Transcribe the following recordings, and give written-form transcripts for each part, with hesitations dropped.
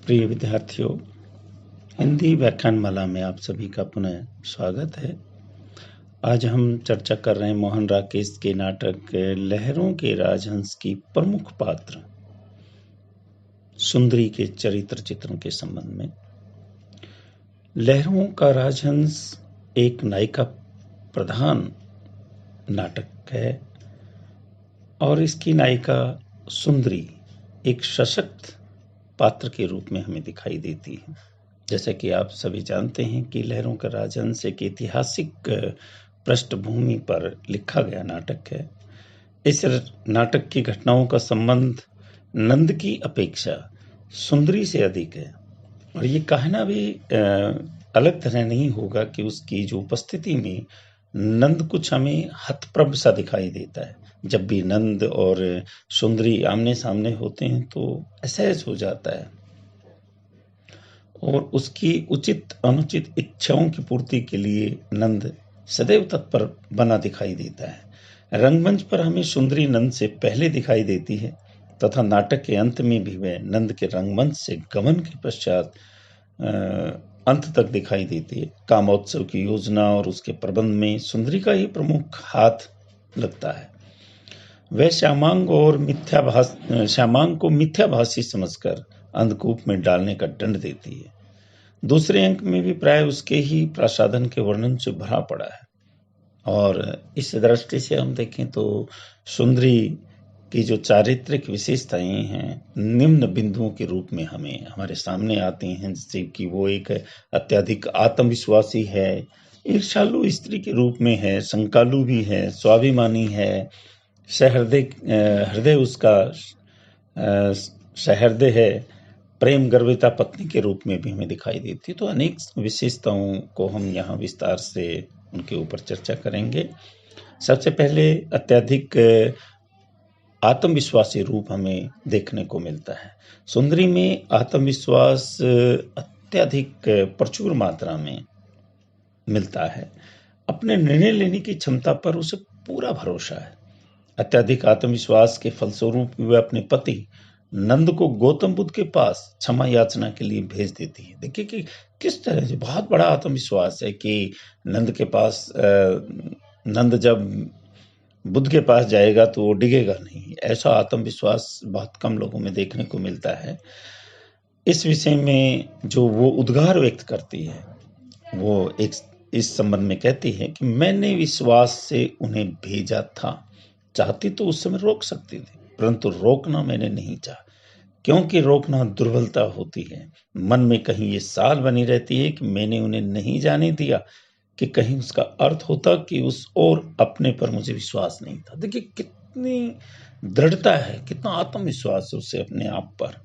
प्रिय विद्यार्थियों, हिंदी व्याख्यानमाला में आप सभी का पुनः स्वागत है। आज हम चर्चा कर रहे हैं मोहन राकेश के नाटक लहरों के राजहंस की प्रमुख पात्र सुंदरी के चरित्र चित्रण के संबंध में। लहरों का राजहंस एक नायिका प्रधान नाटक है और इसकी नायिका सुंदरी एक सशक्त पात्र के रूप में हमें दिखाई देती है। जैसा कि आप सभी जानते हैं कि लहरों का राजहंस एक ऐतिहासिक पृष्ठभूमि पर लिखा गया नाटक है। इस नाटक की घटनाओं का संबंध नंद की अपेक्षा सुंदरी से अधिक है और ये कहना भी अलग तरह नहीं होगा कि उसकी जो उपस्थिति में नंद कुछ हमें हतप्रभ सा दिखाई देता है। जब भी नंद और सुंदरी आमने सामने होते हैं तो असहज हो जाता है और उसकी उचित अनुचित इच्छाओं की पूर्ति के लिए नंद सदैव तत्पर बना दिखाई देता है। रंगमंच पर हमें सुंदरी नंद से पहले दिखाई देती है तथा नाटक के अंत में भी वह नंद के रंगमंच से गमन के पश्चात अंत तक दिखाई देती है। कामोत्सव की योजना और उसके प्रबंध में सुंदरी का ही प्रमुख हाथ लगता है। वह श्यामांग को मिथ्याभासी समझकर अंधकूप में डालने का दंड देती है। दूसरे अंक में भी प्राय उसके ही प्रसाधन के वर्णन से भरा पड़ा है और इस दृष्टि से हम देखें तो सुंदरी की जो चारित्रिक विशेषताएं हैं निम्न बिंदुओं के रूप में हमारे सामने आती हैं, जैसे कि वो एक अत्यधिक आत्मविश्वासी है, ईर्ष्यालु स्त्री के रूप में है, संकालु भी है, स्वाभिमानी है, हृदय उसका सहृदय है, प्रेम गर्विता पत्नी के रूप में भी हमें दिखाई देती है। तो अनेक विशेषताओं को हम यहाँ विस्तार से उनके ऊपर चर्चा करेंगे। सबसे पहले अत्यधिक आत्मविश्वासी रूप हमें देखने को मिलता है। सुंदरी में आत्मविश्वास अत्यधिक प्रचुर मात्रा में मिलता है। अपने निर्णय लेने की क्षमता पर उसे पूरा भरोसा है। अत्यधिक आत्मविश्वास के फलस्वरूप वह अपने पति नंद को गौतम बुद्ध के पास क्षमा याचना के लिए भेज देती है। देखिए कि किस तरह से बहुत बड़ा आत्मविश्वास है कि नंद के पास नंद जब बुद्ध के पास जाएगा तो वो डिगेगा नहीं। ऐसा आत्मविश्वास बहुत कम लोगों में देखने को मिलता है। इस विषय में जो वो उद्गार व्यक्त करती है वो एक इस संबंध में कहती है कि मैंने विश्वास से उन्हें भेजा था, चाहती तो उस समय रोक सकती थी, परंतु रोकना मैंने नहीं चाहा, क्योंकि रोकना दुर्बलता होती है। मन में कहीं ये साल बनी रहती है कि मैंने उन्हें नहीं जाने दिया, कि कहीं उसका अर्थ होता कि उस और अपने पर मुझे विश्वास नहीं था। देखिए कितनी दृढ़ता है, कितना आत्मविश्वास है उससे अपने आप पर।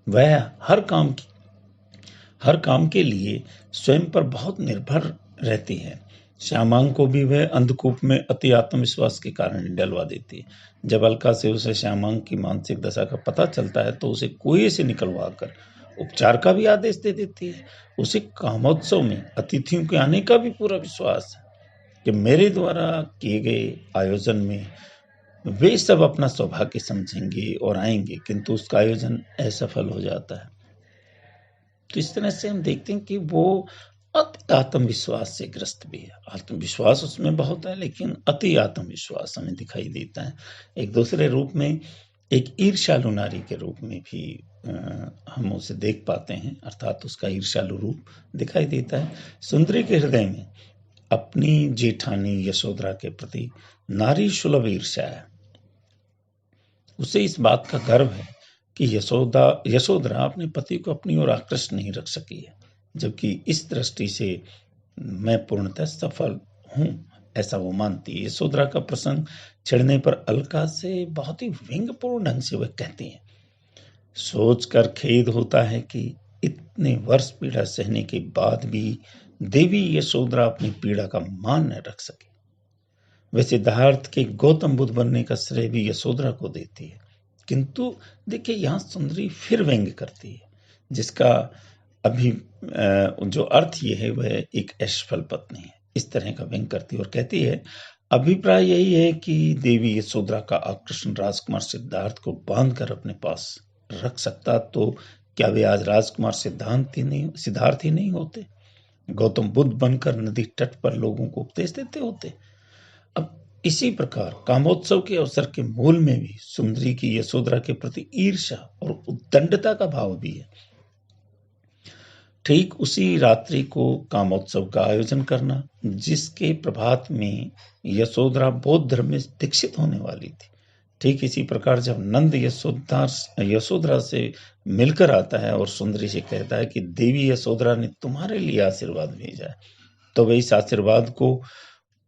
वह हर काम के लिए स्वयं पर बहुत निर्भर रहती है। श्यामांग को भी वह अंधकूप में अति आत्मविश्वास के कारण डलवा देती है। जब अलका से उसे श्यामांग की मानसिक दशा का पता चलता है तो उसे कुएं से निकलवा कर उपचार का भी आदेश दे देती है। उसे कामोत्सव में अतिथियों के आने का भी पूरा विश्वास है कि मेरे द्वारा किए गए आयोजन में वे सब अपना सौभाग्य समझेंगे और आएंगे, किंतु उसका आयोजन असफल हो जाता है। तो इस तरह से हम देखते हैं कि वो अति आत्मविश्वास से ग्रस्त भी है। आत्मविश्वास उसमें बहुत है लेकिन अति आत्मविश्वास हमें दिखाई देता है। एक दूसरे रूप में एक ईर्ष्यालु नारी के रूप में भी हम उसे देख पाते हैं, अर्थात उसका ईर्ष्यालु रूप दिखाई देता है। सुंदरी के हृदय में अपनी जेठानी यशोधरा के प्रति नारी सुलभ ईर्ष्या है। उसे इस बात का गर्व है कि यशोधरा अपने पति को अपनी ओर आकृष्ट नहीं रख सकी है, जबकि इस दृष्टि से मैं पूर्णतः सफल हूं, ऐसा वो मानती है। यशोधरा का प्रसंग छिड़ने पर अलका से बहुत ही व्यंग्यपूर्ण ढंग से वह कहती है, सोचकर खेद होता है कि इतने वर्ष पीड़ा सहने के बाद भी देवी यशोधरा अपनी पीड़ा का मान न रख सके। वह सिद्धार्थ के गौतम बुद्ध बनने का श्रेय भी यशोधरा को देती है, किंतु देखिए यहाँ सुंदरी फिर व्यंग्य करती है, जिसका अभी जो अर्थ ये है वह एक असफल पत्नी है। इस तरह का व्यंग्य करती है और कहती है, अभिप्राय यही है कि देवी यशोधरा का आकर्षण राजकुमार सिद्धार्थ को बांधकर अपने पास रख सकता तो क्या वे आज राजकुमार सिद्धार्थ ही नहीं होते? गौतम बुद्ध बनकर नदी तट पर लोगों को उपदेश देते होते। अब इसी प्रकार कामोत्सव के अवसर के मूल में भी सुंदरी की यशोधरा के प्रति ईर्ष्या और उद्दंडता का भाव भी है। ठीक उसी रात्रि को कामोत्सव का आयोजन करना, जिसके प्रभात में यशोधरा बौद्ध धर्म में दीक्षित होने वाली थी। ठीक इसी प्रकार जब नंद यशोधरा से मिलकर आता है और सुंदरी से कहता है कि देवी यशोधरा ने तुम्हारे लिए आशीर्वाद भेजा है, तो वह इस आशीर्वाद को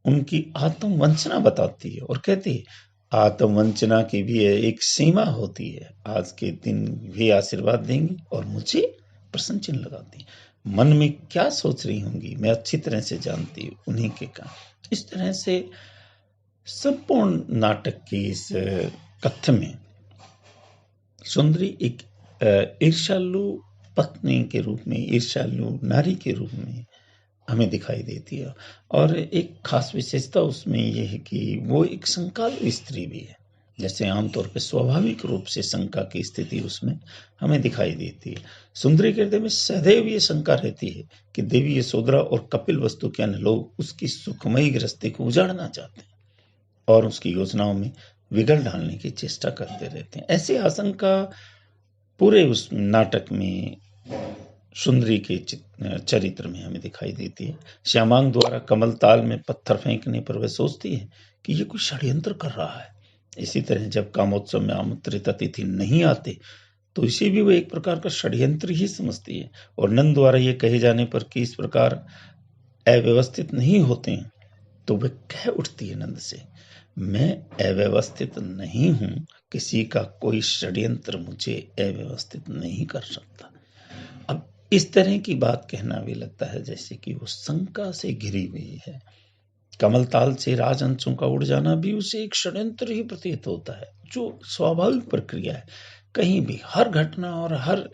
उनकी आत्मवंचना बताती है और कहती है, आत्मवंचना की भी एक सीमा होती है। आज के दिन वे आशीर्वाद देंगी और मुझे प्रश्न चिन्ह लगाती। मन में क्या सोच रही होंगी मैं अच्छी तरह से जानती हूँ उन्हीं के काम। इस तरह से संपूर्ण नाटक की इस कथ्य में सुंदरी एक ईर्ष्यालु पत्नी के रूप में, ईर्ष्यालु नारी के रूप में हमें दिखाई देती है। और एक खास विशेषता उसमें यह है कि वो एक शंकालु स्त्री भी है। जैसे आमतौर पर स्वाभाविक रूप से शंका की स्थिति उसमें हमें दिखाई देती है। सुंदरी के हृदय में सदैव ये शंका रहती है कि देवी यशोधरा और कपिल वस्तु के अन्य लोग उसकी सुखमयी गृहस्थी को उजाड़ना चाहते हैं और उसकी योजनाओं में विघल डालने की चेष्टा करते रहते हैं। ऐसी आशंका पूरे उस नाटक में सुंदरी के चरित्र में हमें दिखाई देती है। श्यामांग द्वारा कमल ताल में पत्थर फेंकने पर वह सोचती है कि ये कोई षड्यंत्र कर रहा है। इसी तरह जब कामोत्सव में आमंत्रित अतिथि नहीं आते तो इसे भी वह एक प्रकार का षड्यंत्र ही समझती है। और नंद द्वारा ये कहे जाने पर कि इस प्रकार अव्यवस्थित नहीं होते हैं तो वह कह उठती है नंद से, मैं अव्यवस्थित नहीं हूं, किसी का कोई षड्यंत्र मुझे अव्यवस्थित नहीं कर सकता। अब इस तरह की बात कहना भी लगता है जैसे कि वो शंका से घिरी हुई है। कमल ताल से राजहंसों का उड़ जाना भी उसे एक षड्यंत्र ही प्रतीत होता है, जो स्वाभाविक प्रक्रिया है। कहीं भी हर घटना और हर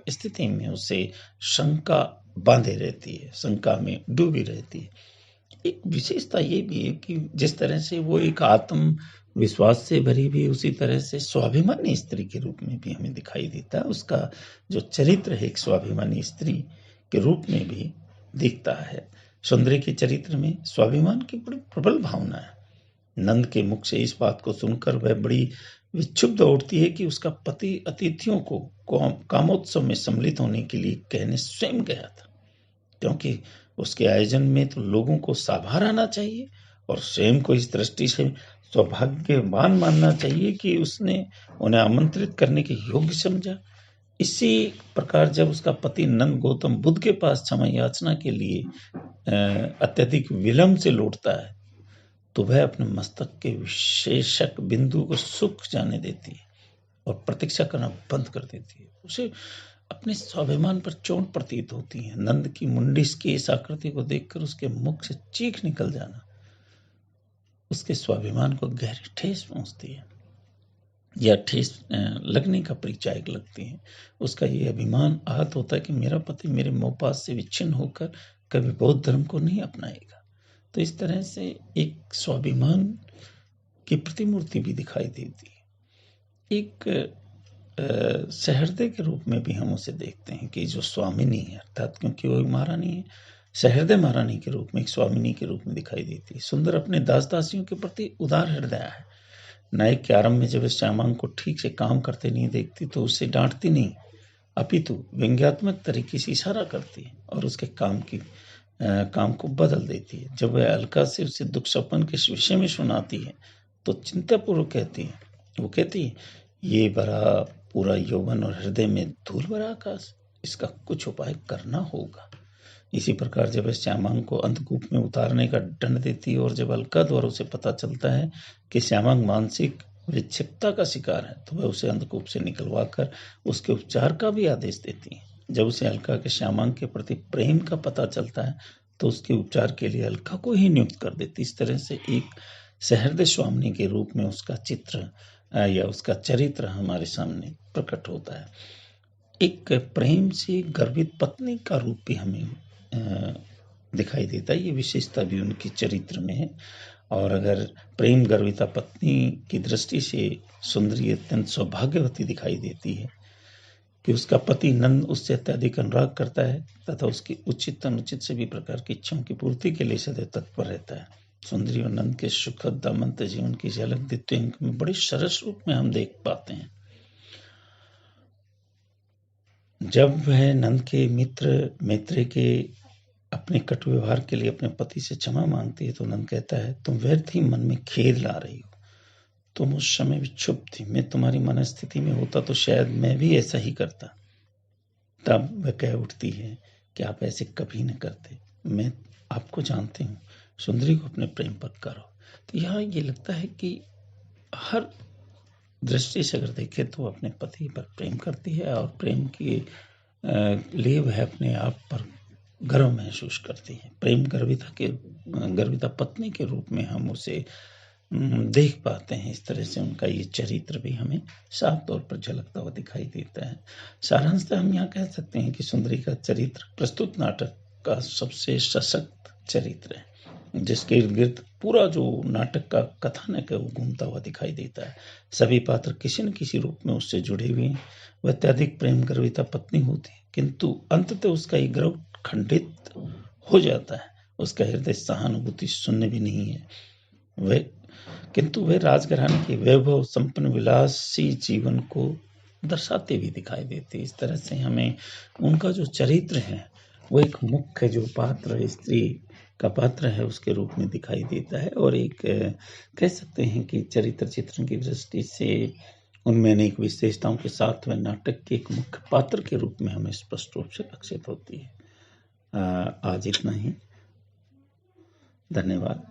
स्थिति में उसे शंका बांधे रहती है, शंका में डूबी रहती है। एक विशेषता ये भी है कि जिस तरह से वो एक आत्मविश्वास से भरी भी, उसी तरह से स्वाभिमानी स्त्री के रूप में भी हमें दिखाई देता है। उसका जो चरित्र है एक स्वाभिमानी स्त्री के रूप में भी दिखता है। सुंदरी के चरित्र में स्वाभिमान की बड़ी प्रबल भावना है। नंद के मुख से इस बात को सुनकर वह बड़ी विक्षुब्ध उठती है कि उसका पति अतिथियों को कामोत्सव में सम्मिलित होने के लिए कहने स्वयं गया था, क्योंकि उसके आयोजन में तो लोगों को साभार आना चाहिए और स्वयं को इस दृष्टि से सौभाग्यवान मानना चाहिए कि उसने उन्हें आमंत्रित करने के योग्य समझा। इसी प्रकार जब उसका पति नंद गौतम बुद्ध के पास क्षमा याचना के लिए अत्यधिक विलंब से लौटता है तो वह अपने मस्तक के विशेषक बिंदु को सूख जाने देती है और प्रतीक्षा करना बंद कर देती है। उसे अपने स्वाभिमान पर चोट प्रतीत होती है। नंद की मुंडिस की इस आकृति को देखकर उसके मुख से चीख निकल जाना उसके स्वाभिमान को गहरी ठेस पहुंचती है या ठेस लगने का परिचायक लगती है। उसका ये अभिमान आहत होता है कि मेरा पति मेरे मोहपास से विच्छिन्न होकर कभी बौद्ध धर्म को नहीं अपनाएगा। तो इस तरह से एक स्वाभिमान की प्रतिमूर्ति भी दिखाई देती है। एक सहृदय के रूप में भी हम उसे देखते हैं कि जो स्वामिनी है, अर्थात क्योंकि वो महारानी है, सहृदय महारानी के रूप में, एक स्वामिनी के रूप में दिखाई देती है। सुंदर अपने दास दासियों के प्रति उदार हृदय है। नायक के आरंभ में जब श्यामांग को ठीक से काम करते नहीं देखती तो उसे डांटती नहीं, अपितु व्यंग्यात्मक तरीके से इशारा करती है और उसके काम को बदल देती है। जब वह अलका से उसे दुख सपन के विषय में सुनाती है तो चिंतापूर्वक कहती है, वो कहती है, ये भरा पूरा यौवन और हृदय में धूल भरा आकाश, इसका कुछ उपाय करना होगा। इसी प्रकार जब वह श्यामांग को अंधकूप में उतारने का दंड देती है और जब अलका द्वारा उसे पता चलता है कि श्यामांग मानसिक विक्षिप्तता का शिकार है तो वह उसे अंधकूप से निकलवा कर उसके उपचार का भी आदेश देती है। जब उसे अलका के श्यामांग के प्रति प्रेम का पता चलता है तो उसके उपचार के लिए अलका को ही नियुक्त कर देती। इस तरह से एक सहृदय स्वामिनी के रूप में उसका चित्र या उसका चरित्र हमारे सामने प्रकट होता है। एक प्रेम से गर्वित पत्नी का रूप भी हमें दिखाई देता है। ये विशेषता भी उनके चरित्र में है। और अगर प्रेम गर्विता पत्नी की दृष्टि से सुंदरी अत्यंत सौभाग्यवती दिखाई देती है, कि उसका पति नंद उससे अत्यधिक अनुराग करता है तथा उसकी उचित अनुचित सभी प्रकार की इच्छाओं की पूर्ति के लिए सदैव तत्पर रहता है। सुंदरी और नंद के सुखद दाम्पत्य जीवन की झलक द्वितीय अंक में बड़े सरस रूप में हम देख पाते हैं। जब वह नंद के मित्र मैत्रेय के अपने कटु व्यवहार के लिए अपने पति से क्षमा मांगती है तो नंद कहता है, तुम व्यर्थ ही मन में खेद ला रही हो, तुम उस समय भी चुप थी, मैं तुम्हारी मनस्थिति में होता तो शायद मैं भी ऐसा ही करता। तब वह कह उठती है कि आप ऐसे कभी न करते, मैं आपको जानती हूँ, सुंदरी को अपने प्रेम पर करो। तो यहाँ ये लगता है कि हर दृष्टि से अगर देखें तो अपने पति पर प्रेम करती है और प्रेम के लिए वह अपने आप पर गर्व महसूस करती है। प्रेम गर्विता पत्नी के रूप में हम उसे देख पाते हैं। इस तरह से उनका ये चरित्र भी हमें साफ तौर पर झलकता हुआ दिखाई देता है। सारांशतः हम यहाँ कह सकते हैं कि सुंदरी का चरित्र प्रस्तुत नाटक का सबसे सशक्त चरित्र है, जिसके इर्द गिर्द पूरा जो नाटक का कथानक है वो घूमता हुआ दिखाई देता है। सभी पात्र किसी न किसी रूप में उससे जुड़े हुए हैं। वह अत्यधिक प्रेम गर्विता पत्नी होती है, किंतु अंततः उसका ये गर्व खंडित हो जाता है। उसका हृदय सहानुभूति शून्य भी नहीं है। किंतु वे राजघराने के वैभव संपन्न विलासी जीवन को दर्शाते भी दिखाई देते। इस तरह से हमें उनका जो चरित्र है वो एक मुख्य जो पात्र स्त्री का पात्र है उसके रूप में दिखाई देता है और एक कह सकते हैं कि चरित्र चित्रण की दृष्टि से उनमें अनेक विशेषताओं के साथ वह नाटक के एक मुख्य पात्र के रूप में हमें स्पष्ट रूप से लक्षित होती है। आज इतना ही, धन्यवाद।